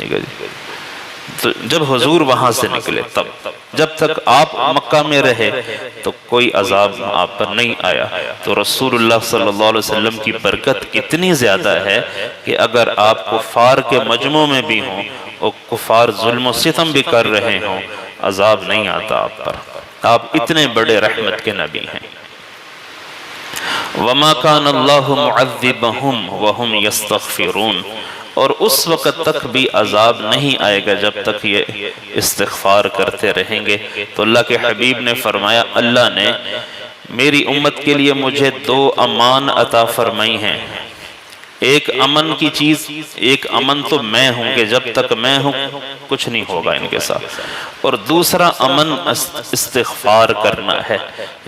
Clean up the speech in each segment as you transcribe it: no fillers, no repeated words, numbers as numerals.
ٹھیک ہے جی. تو جب حضور وہاں سے نکلے تب، جب تک آپ مکہ میں رہے تو کوئی عذاب آپ پر نہیں آیا. تو رسول اللہ صلی اللہ علیہ وسلم کی برکت اتنی زیادہ ہے کہ اگر آپ کفار کے مجمع میں بھی ہوں اور کفار ظلم و ستم بھی کر رہے ہوں، عذاب نہیں آتا آپ پر. آپ اتنے بڑے رحمت کے نبی ہیں. وَمَا كَانَ اللَّهُ مُعَذِّبَهُمْ وَهُمْ يَسْتَغْفِرُونَ، اور اس وقت تک بھی عذاب نہیں آئے گا جب تک یہ استغفار کرتے رہیں گے. تو اللہ کے حبیب نے فرمایا اللہ نے میری امت کے لیے مجھے 2 امان عطا فرمائی ہیں. ایک امن کی چیز، ایک امن تو میں ہوں کہ جب تک میں ہوں کچھ نہیں ہوگا ان کے ساتھ، اور دوسرا امن استغفار کرنا ہے.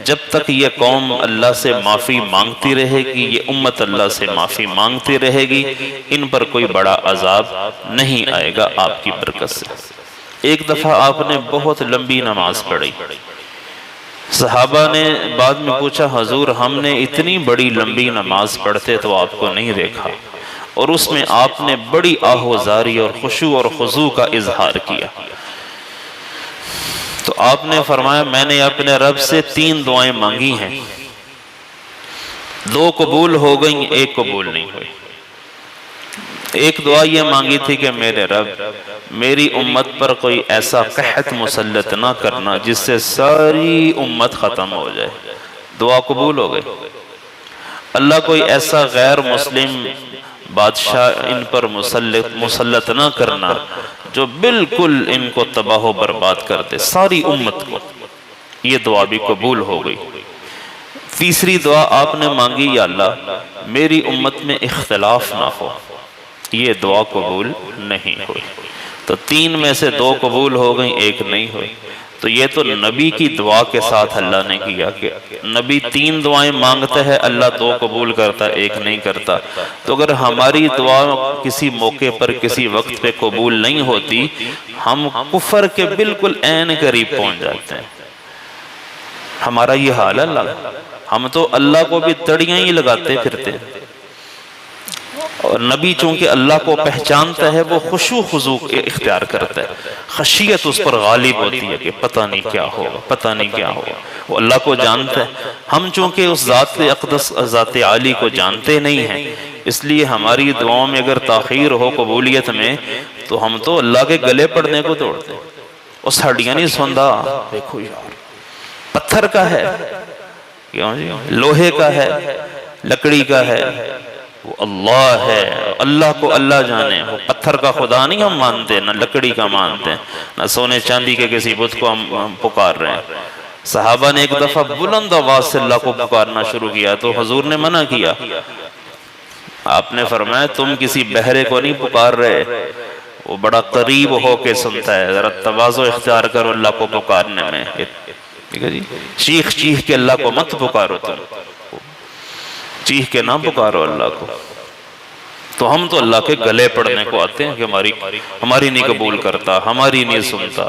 جب تک یہ قوم اللہ سے معافی مانگتی رہے گی، یہ امت اللہ سے معافی مانگتی رہے گی، ان پر کوئی بڑا عذاب نہیں آئے گا آپ کی برکت سے. ایک دفعہ آپ نے بہت لمبی نماز پڑھی. صحابہ نے بعد میں پوچھا حضور ہم نے اتنی بڑی لمبی نماز پڑھتے تو آپ کو نہیں دیکھا، اور اس میں آپ نے بڑی آہوزاری اور خشوع اور خضوع کا اظہار کیا. تو آپ نے فرمایا میں نے اپنے رب سے 3 دعائیں مانگی ہیں، 2 قبول ہو گئیں، 1 قبول نہیں ہوئی. ایک دعا یہ مانگی تھی کہ میرے رب میری امت پر کوئی ایسا قحط مسلط نہ کرنا جس سے ساری امت ختم ہو جائے. دعا قبول ہو گئی. اللہ کوئی ایسا غیر مسلم بادشاہ ان پر مسلط نہ کرنا جو بالکل ان کو تباہ و برباد کر دے، ساری امت کو. یہ دعا بھی قبول ہو گئی. تیسری دعا آپ نے مانگی یا اللہ میری امت میں اختلاف نہ ہو. یہ دعا قبول نہیں ہوئی. تو 3 میں سے 2 قبول ہو گئیں، 1 نہیں ہوئی. تو یہ تو نبی کی دعا کے ساتھ اللہ نے کیا کہ نبی 3 دعائیں مانگتا ہے، اللہ 2 قبول کرتا ہے، 1 نہیں کرتا. تو اگر ہماری دعا کسی موقع پر کسی وقت پہ قبول نہیں ہوتی، ہم کفر کے بالکل عین قریب پہنچ جاتے ہیں. ہمارا یہ حال ہے. ہم تو اللہ کو بھی تڑیاں ہی لگاتے پھرتے ہیں، اور نبی چونکہ اللہ کو پہچانتا ہے وہ خشوع خضوع اختیار کرتا ہے. خشیت اس پر غالب ہوتی ہے کہ پتہ نہیں کیا ہوگا، پتہ نہیں کیا ہوگا. وہ اللہ کو جانتا ہے. ہم چونکہ اس ذات اقدس ذات عالی کو جانتے نہیں ہیں، اس لیے ہماری دعاؤں میں اگر تاخیر ہو قبولیت میں تو ہم تو اللہ کے گلے پڑنے کو دوڑتے ہیں. اس ہڈیاں نہیں سندا، دیکھو یار پتھر کا ہے، لوہے کا ہے، لکڑی کا ہے، وہ اللہ ہے. اللہ کو اللہ جانے. وہ پتھر کا خدا نہیں ہم مانتے، نہ لکڑی کا مانتے ہیں، نہ سونے چاندی کے کسی بت کو ہم پکار رہے ہیں. صحابہ نے ایک دفعہ بلند آواز سے اللہ کو پکارنا شروع کیا تو حضور نے منع کیا. آپ نے فرمایا تم کسی بہرے کو نہیں پکار رہے، وہ بڑا قریب ہو کے سنتا ہے. ذرا تواضع اختیار کرو اللہ کو پکارنے میں. ٹھیک ہے جی. چیخ چیخ کے اللہ کو مت پکارو، تم چیخ کے نہ پکارو اللہ کو. تو ہم تو اللہ کے گلے پڑنے کو آتے ہیں کہ ہماری نہیں قبول کرتا، ہماری نہیں سنتا،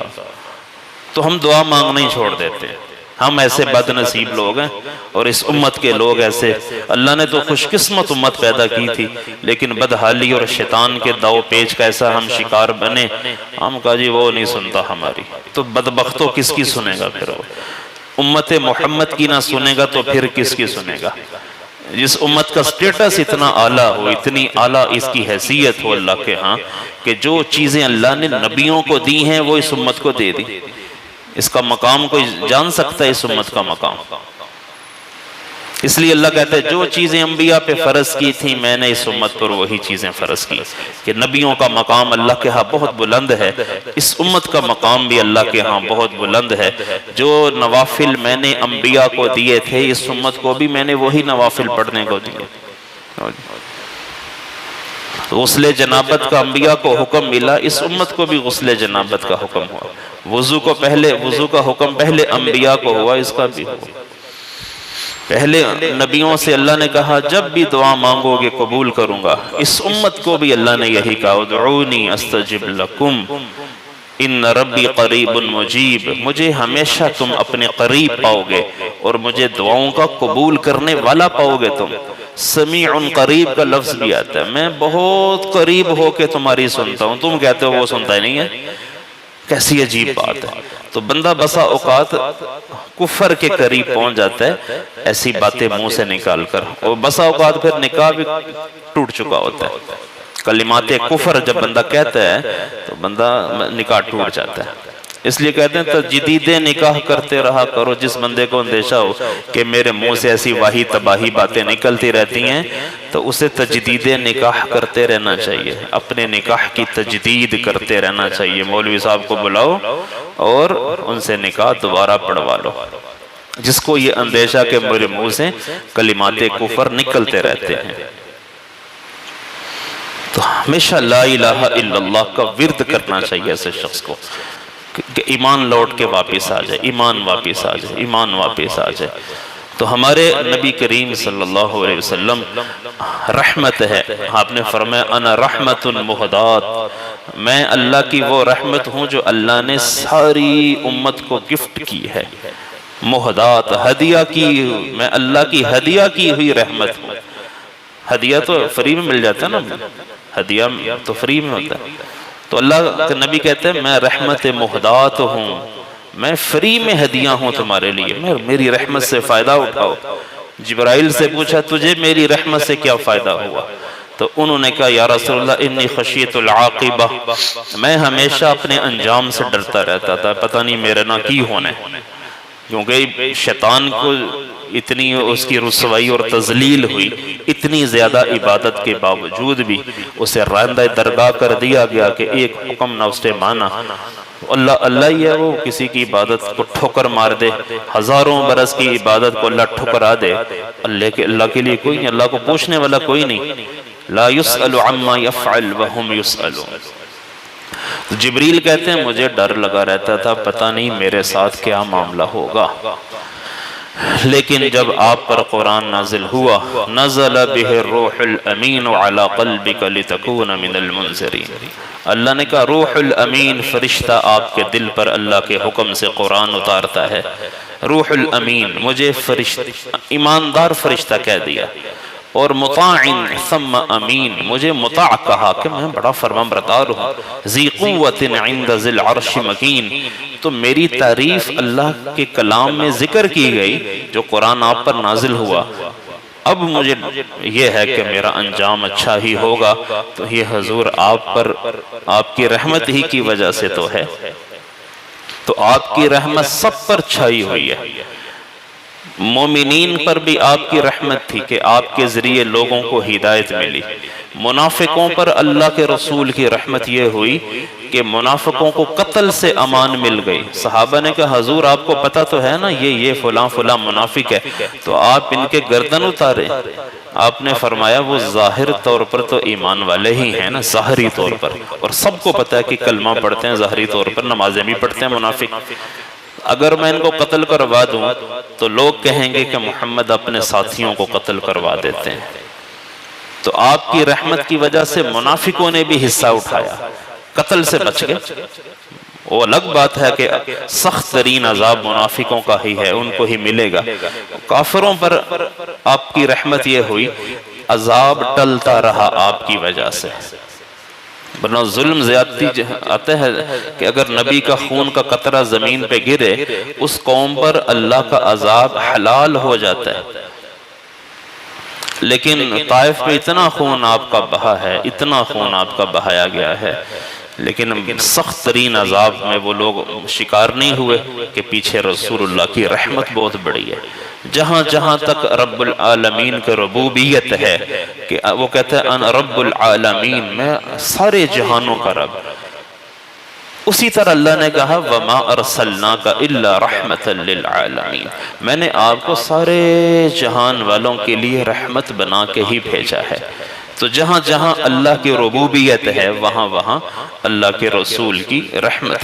تو ہم دعا مانگنا ہی چھوڑ دیتے ہیں. ہم ایسے بد نصیب لوگ ہیں، اور اس امت کے لوگ ایسے. اللہ نے تو خوش قسمت امت پیدا کی تھی، لیکن بدحالی اور شیطان کے داؤ پیچ کا ایسا ہم شکار بنے. ہم کہا جی وہ نہیں سنتا ہماری، تو بدبختوں کس کی سنے گا پھر؟ وہ امت محمد کی نہ سنے گا تو پھر کس کی سنے گا؟ جس امت کا سٹیٹس اتنا اعلیٰ ہو، اتنی اعلیٰ اس کی حیثیت ہو اللہ کے ہاں کہ جو چیزیں اللہ نے نبیوں کو دی ہیں وہ اس امت کو دے دی. اس کا مقام کوئی جان سکتا ہے اس امت کا مقام؟ اس لیے اللہ کہتا ہے جو چیزیں انبیاء پہ فرض کی تھیں میں نے اس امت پر وہی چیزیں فرض کی. کہ نبیوں کا مقام اللہ کے ہاں بہت بلند ہے، اس امت کا مقام بھی اللہ کے ہاں بہت بلند ہے. جو نوافل میں نے انبیاء کو دیے تھے اس امت کو بھی میں نے وہی نوافل پڑھنے کو دیے. غسل جنابت کا انبیاء کو حکم ملا، اس امت کو بھی غسل جنابت کا حکم ہوا. وضو کا حکم پہلے انبیاء کو ہوا، اس کا بھی ہوا. پہلے نبیوں سے اللہ نے کہا جب بھی دعا مانگو گے قبول کروں گا. اس امت کو بھی اللہ نے یہی کہا ادعونی استجب لکم ان ربی قریب مجیب. مجھے ہمیشہ تم اپنے قریب پاؤ گے اور مجھے دعاؤں کا قبول کرنے والا پاؤ گے تم۔ سمیع قریب کا لفظ بھی آتا ہے، میں بہت قریب ہو کے تمہاری سنتا ہوں، تم کہتے ہو وہ سنتا ہی نہیں ہے، کیسی عجیب بات ہے۔ تو بندہ بسا اوقات کفر کے قریب پہنچ جاتا ہے ایسی باتیں منہ سے نکال کر، اور بسا اوقات پھر نکاح بھی ٹوٹ چکا ہوتا ہے۔ کلمات کفر جب بندہ کہتا ہے تو بندہ نکاح ٹوٹ جاتا ہے۔ اس لیے کہتے ہیں تجدید نکاح کرتے رہا کرو۔ جس بندے کو اندیشہ ہو کہ میرے منہ سے ایسی واہی تباہی باتیں نکلتی رہتی ہیں تو اسے تجدید نکاح کرتے رہنا چاہیے، اپنے نکاح کی تجدید کرتے رہنا چاہیے۔ مولوی صاحب کو بلاؤ اور ان سے نکاح دوبارہ پڑھوا لو، جس کو یہ اندیشہ کہ میرے منہ سے کلمات کفر نکلتے رہتے ہیں۔ تو ہمیشہ لا الہ الا اللہ کا ورد کرنا چاہیے ایسے شخص کو کہ ایمان لوٹ کے واپس آ جائے، ایمان واپس آ جائے، ایمان واپس آ جائے۔ تو ہمارے نبی کریم صلی اللہ علیہ وسلم رحمت ہے۔ آپ نے فرمایا انا رحمت مہدات، میں اللہ کی وہ رحمت ہوں جو اللہ نے ساری امت کو گفٹ کی ہے۔ مہدات ہدیہ کی، میں اللہ کی ہدیہ کی ہوئی رحمت ہوں۔ ہدیہ تو فری میں مل جاتا ہے نا، ہدیہ تو فری میں ہوتا ہے۔ تو اللہ کے نبی کہتے ہیں میں رحمت مہدات ہوں، میں فری میں ہدیہ ہوں تمہارے لیے، میری رحمت سے فائدہ اٹھاؤ۔ جبرائیل سے پوچھا تجھے میری رحمت سے کیا فائدہ ہوا؟ تو انہوں نے کہا یا رسول اللہ انی خشیت العاقبہ، میں ہمیشہ اپنے انجام سے ڈرتا رہتا تھا، پتہ نہیں میرے نہ کی ہونے، کیونکہ شیطان کو اتنی اس کی رسوائی اور تذلیل ہوئی، اتنی زیادہ عبادت کے باوجود بھی اسے راندہ درگاہ کر دیا گیا کہ ایک حکم نہ اس نے مانا۔ اللہ اللہ ہی ہے وہ کسی کی عبادت کو ٹھوکر مار دے، ہزاروں برس کی عبادت کو اللہ ٹھکرا دے، اللہ کے لیے کوئی نہیں، اللہ کو پوچھنے والا کوئی نہیں۔ لا يسأل عما يفعل وهم يسألون۔ جبریل کہتے ہیں مجھے ڈر لگا رہتا تھا پتہ نہیں میرے ساتھ کیا معاملہ ہوگا، لیکن جب آپ پر قرآن نازل ہوا نزل بہ الروح الامین علی قلبک لتکون من المنذرین، اللہ نے کہا روح الامین فرشتہ آپ کے دل پر اللہ کے حکم سے قرآن اتارتا ہے۔ روح الامین مجھے ایماندار فرشتہ کہہ دیا، اور مطاع ثم امین مجھے مطاع کہا کہ میں بڑا فرمانبردار ہوں۔ ذی قوت عند ذی العرش مکین، تو میری تعریف اللہ کے کلام میں ذکر کی گئی جو قرآن آپ پر نازل ہوا۔ اب مجھے یہ ہے کہ میرا انجام اچھا ہی ہوگا، تو یہ حضور آپ پر آپ کی رحمت ہی کی وجہ سے تو ہے، تو آپ کی رحمت سب پر چھائی ہوئی ہے۔ مومنین پر بھی آپ کی رحمت تھی کہ آپ کے ذریعے لوگوں کو ہدایت ملی۔ منافقوں پر اللہ کے رسول کی رحمت یہ ہوئی کہ منافقوں کو قتل سے امان مل گئی۔ صحابہ نے کہا حضور آپ کو پتہ تو ہے نا یہ فلاں فلاں منافق ہے، تو آپ ان کے گردن اتارے۔ آپ نے فرمایا وہ ظاہر طور پر تو ایمان والے ہی ہیں نا، ظاہری طور پر، اور سب کو پتہ ہے کہ کلمہ پڑھتے ہیں، ظاہری طور پر نمازیں بھی پڑھتے ہیں منافق۔ اگر میں ان کو قتل کروا دوں تو لوگ کہیں گے کہ محمد اپنے ساتھیوں کو قتل کروا دیتے ہیں۔ تو آپ کی رحمت کی وجہ سے منافقوں نے بھی حصہ اٹھایا، قتل سے بچ گئے۔ وہ الگ بات ہے کہ سخت ترین عذاب منافقوں کا ہی ہے، ان کو ہی ملے گا۔ کافروں پر آپ کی رحمت یہ ہوئی عذاب ٹلتا رہا آپ کی وجہ سے، ورنہ ظلم زیادتی آتا ہے کہ اگر نبی کا خون کا قطرہ زمین پہ گرے اس قوم پر اللہ کا عذاب حلال ہو جاتا ہے، لیکن طائف میں اتنا خون آپ کا بہا ہے، اتنا خون آپ کا بہایا گیا ہے، لیکن سخت ترین عذاب میں وہ لوگ شکار نہیں ہوئے کہ پیچھے رسول اللہ کی رحمت بہت بڑی ہے۔ جہاں جہاں تک رب العالمین کے ربوبیت ہے کہ وہ کہتا ہے انا رب العالمین، میں سارے جہانوں کا رب، اسی طرح اللہ نے کہا وَمَا أَرْسَلْنَاكَ إِلَّا رَحْمَةً لِلْعَالَمِينَ، میں نے آپ کو سارے جہان والوں کے لیے رحمت بنا کے ہی بھیجا ہے۔ تو جہاں جہاں اللہ کی ربوبیت ہے وہاں وہاں اللہ کے رسول کی رحمت ہے۔